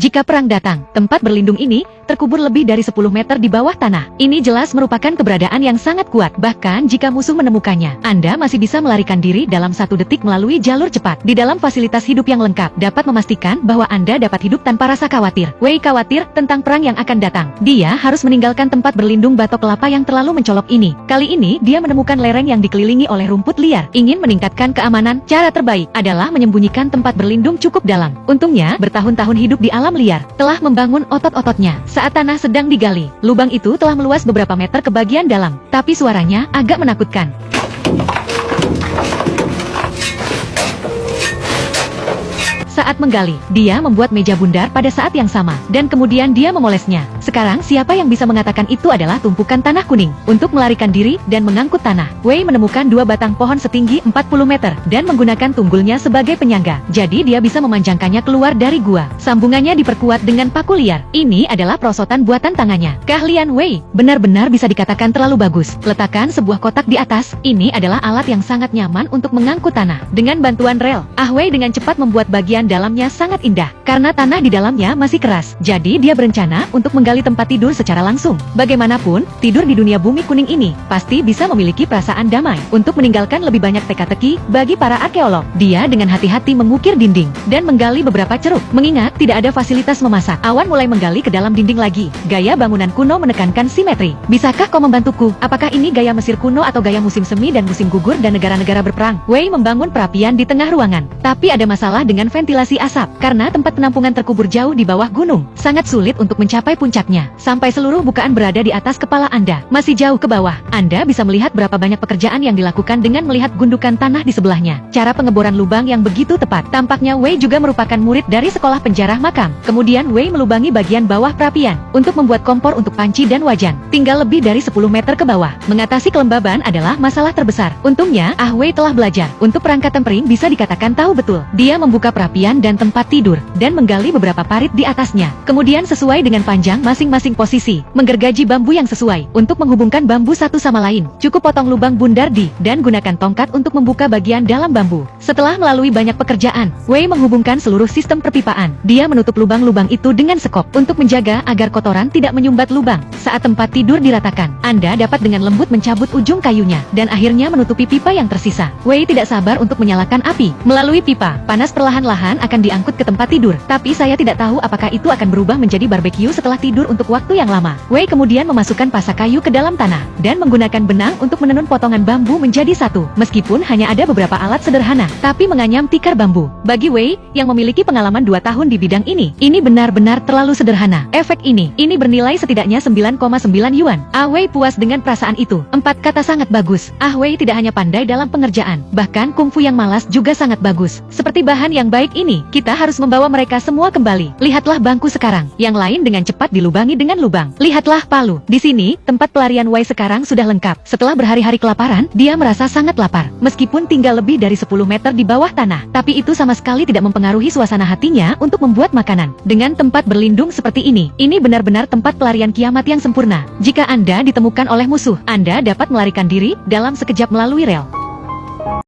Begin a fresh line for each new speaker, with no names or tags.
Jika perang datang, tempat berlindung ini terkubur lebih dari 10 meter di bawah tanah. Ini jelas merupakan keberadaan yang sangat kuat. Bahkan jika musuh menemukannya, Anda masih bisa melarikan diri dalam 1 detik melalui jalur cepat. Di dalam fasilitas hidup yang lengkap, dapat memastikan bahwa Anda dapat hidup tanpa rasa khawatir. Wei khawatir tentang perang yang akan datang. Dia harus meninggalkan tempat berlindung batok kelapa yang terlalu mencolok ini. Kali ini, dia menemukan lereng yang dikelilingi oleh rumput liar. Ingin meningkatkan keamanan, cara terbaik adalah menyembunyikan tempat berlindung cukup dalam. Untungnya, bertahun-tahun hidup di alam liar telah membangun otot-ototnya. Saat tanah sedang digali, lubang itu telah meluas beberapa meter ke bagian dalam, tapi suaranya agak menakutkan. Saat menggali, dia membuat meja bundar pada saat yang sama, dan kemudian dia memolesnya. Sekarang siapa yang bisa mengatakan itu adalah tumpukan tanah kuning? Untuk melarikan diri dan mengangkut tanah, Wei menemukan 2 batang pohon setinggi 40 meter, dan menggunakan tunggulnya sebagai penyangga. Jadi dia bisa memanjangkannya keluar dari gua. Sambungannya diperkuat dengan paku liar. Ini adalah perosotan buatan tangannya. Keahlian Wei benar-benar bisa dikatakan terlalu bagus. Letakkan sebuah kotak di atas. Ini adalah alat yang sangat nyaman untuk mengangkut tanah. Dengan bantuan rel, Wei dengan cepat membuat bagian dalamnya sangat indah, karena tanah di dalamnya masih keras. Jadi dia berencana untuk menggali tempat tidur secara langsung. Bagaimanapun, tidur di dunia bumi kuning ini pasti bisa memiliki perasaan damai. Untuk meninggalkan lebih banyak teka-teki bagi para arkeolog, dia dengan hati-hati mengukir dinding dan menggali beberapa ceruk. Mengingat tidak ada fasilitas memasak, Awan mulai menggali ke dalam dinding lagi. Gaya bangunan kuno menekankan simetri. Bisakah kau membantuku? Apakah ini gaya Mesir kuno atau gaya musim semi dan musim gugur dan negara-negara berperang? Wei membangun perapian di tengah ruangan, tapi ada masalah dengan ventilasi asap, karena tempat penampungan terkubur jauh di bawah gunung. Sangat sulit untuk mencapai puncaknya. Sampai seluruh bukaan berada di atas kepala Anda. Masih jauh ke bawah, Anda bisa melihat berapa banyak pekerjaan yang dilakukan dengan melihat gundukan tanah di sebelahnya. Cara pengeboran lubang yang begitu tepat. Tampaknya Wei juga merupakan murid dari sekolah penjarah makam. Kemudian Wei melubangi bagian bawah perapian untuk membuat kompor untuk panci dan wajan. Tinggal lebih dari 10 meter ke bawah. Mengatasi kelembaban adalah masalah terbesar. Untungnya, Wei telah belajar. Untuk perangkat tempering bisa dikatakan tahu betul. Dia membuka perapian dan tempat tidur, dan menggali beberapa parit di atasnya. Kemudian sesuai dengan panjang masing-masing posisi, menggergaji bambu yang sesuai. Untuk menghubungkan bambu satu sama lain, cukup potong lubang bundar dan gunakan tongkat untuk membuka bagian dalam bambu. Setelah melalui banyak pekerjaan, Wei menghubungkan seluruh sistem perpipaan. Dia menutup lubang-lubang itu dengan sekop, untuk menjaga agar kotoran tidak menyumbat lubang. Saat tempat tidur diratakan, Anda dapat dengan lembut mencabut ujung kayunya, dan akhirnya menutupi pipa yang tersisa. Wei tidak sabar untuk menyalakan api. Melalui pipa, panas perlahan-lahan akan diangkut ke tempat tidur, tapi saya tidak tahu apakah itu akan berubah menjadi barbeque setelah tidur untuk waktu yang lama. Wei kemudian memasukkan pasak kayu ke dalam tanah, dan menggunakan benang untuk menenun potongan bambu menjadi satu. Meskipun hanya ada beberapa alat sederhana, tapi menganyam tikar bambu. Bagi Wei, yang memiliki pengalaman 2 tahun di bidang ini benar-benar terlalu sederhana. Efek ini bernilai setidaknya 9,9 yuan. Wei puas dengan perasaan itu. 4 kata sangat bagus. Wei tidak hanya pandai dalam pengerjaan, bahkan kungfu yang malas juga sangat bagus. Seperti bahan yang baik ini, kita harus membawa mereka semua kembali. Lihatlah bangku sekarang. Yang lain dengan cepat dilubangi dengan lubang. Lihatlah palu. Di sini, tempat pelarian Wei sekarang sudah lengkap. Setelah berhari-hari kelaparan, dia merasa sangat lapar. Meskipun tinggal lebih dari 10 meter di bawah tanah, tapi itu sama sekali tidak mempengaruhi suasana hatinya untuk membuat makanan. Dengan tempat berlindung seperti ini benar-benar tempat pelarian kiamat yang sempurna. Jika Anda ditemukan oleh musuh, Anda dapat melarikan diri dalam sekejap melalui rel.